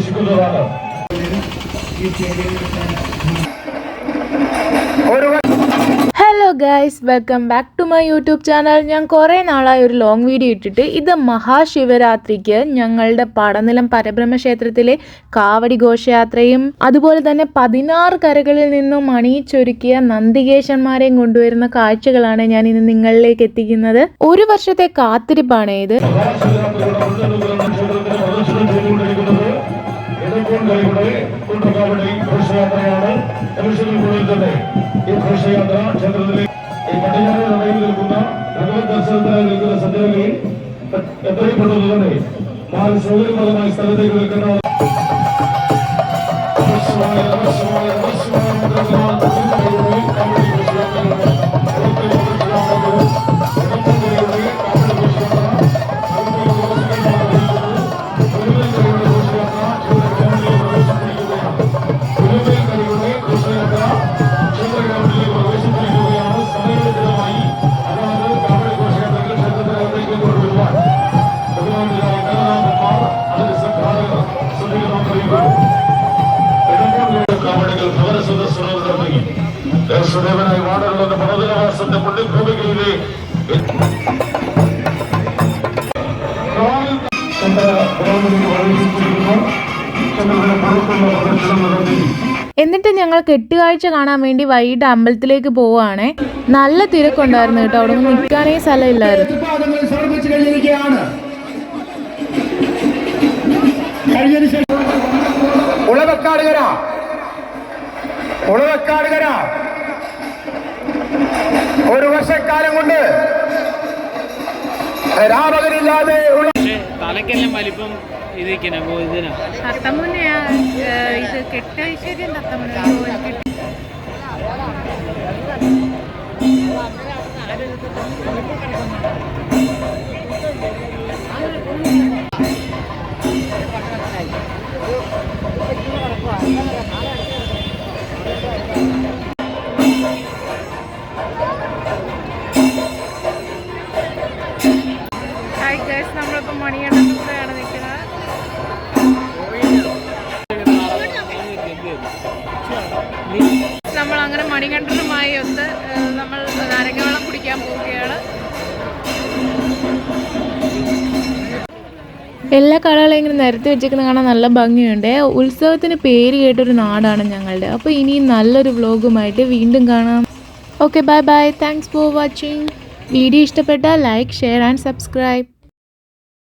പ്രവേശിക്കുന്നതാണ്. Hello guys, welcome back to my YouTube channel. ഞാൻ കുറേ നാളായി ഒരു ലോങ് വീഡിയോ ഇട്ടിട്ട്. ഇത് മഹാശിവരാത്രിക്ക് ഞങ്ങളുടെ പടനിലം പരബ്രഹ്മ ക്ഷേത്രത്തിലെ കാവടി ഘോഷയാത്രയും അതുപോലെ തന്നെ 16 കരകളിൽ നിന്നും അണിയിച്ചൊരുക്കിയ നന്ദികേശന്മാരെയും കൊണ്ടുവരുന്ന കാഴ്ചകളാണ് ഞാൻ ഇന്ന് നിങ്ങളിലേക്ക് എത്തിക്കുന്നത്. ഒരു വർഷത്തെ കാത്തിരിപ്പാണ് ഇത്. ഈ ഘോഷയാത്ര ക്ഷേത്രത്തിലെ പടിഞ്ഞാറ് നടയിൽ നിൽക്കുന്ന ഭഗവത് ദർശനത്തിനായി നിൽക്കുന്ന സജ്ജനങ്ങളിൽ എത്രയും പെട്ടെന്ന് തന്നെ മാറി സൗകര്യപ്രദമായ സ്ഥലത്തേക്ക് നിൽക്കുന്ന ദേവനായി വാടകളുടെ പർവ്വതവാസന്റെ പുണ്യഭൂമികയിലെ എന്നിട്ട് ഞങ്ങൾ കെട്ടുകാഴ്ച കാണാൻ വേണ്ടി വൈകിട്ട് അമ്പലത്തിലേക്ക് പോവുകയാണേ. നല്ല തിരക്കുണ്ടായിരുന്നു കേട്ടോ, അവിടെ നിന്ന് നിൽക്കാനേ സ്ഥലമില്ലായിരുന്നു. ഒരു വർഷക്കാലം കൊണ്ട് രാപകലില്ലാതെ തലക്കെല്ലാം വലിപ്പം ഇത് കെട്ടൈശ്വര്യം നമ്മളിപ്പോ മണികണ്ഠൻ നിൽക്കുന്നത്. നമ്മൾ അങ്ങനെ മണികണ്ഠനുമായി ഒത്ത് നമ്മൾ നാരങ്ങവെള്ളം കുടിക്കാൻ പോവുകയാണ്. എല്ലാ കടകളും ഇങ്ങനെ നിരത്തി വെച്ചേക്കുന്ന കാണാൻ നല്ല ഭംഗിയുണ്ട്. ഉത്സവത്തിന് പേര് കേട്ടൊരു നാടാണ് ഞങ്ങളുടെ. അപ്പോൾ ഇനി നല്ലൊരു വ്ലോഗുമായിട്ട് വീണ്ടും കാണാം. Okay, bye bye. Thanks for watching. Video ഇഷ്ടപ്പെട്ടാൽ ലൈക്ക്, ഷെയർ ആൻഡ് സബ്സ്ക്രൈബ്.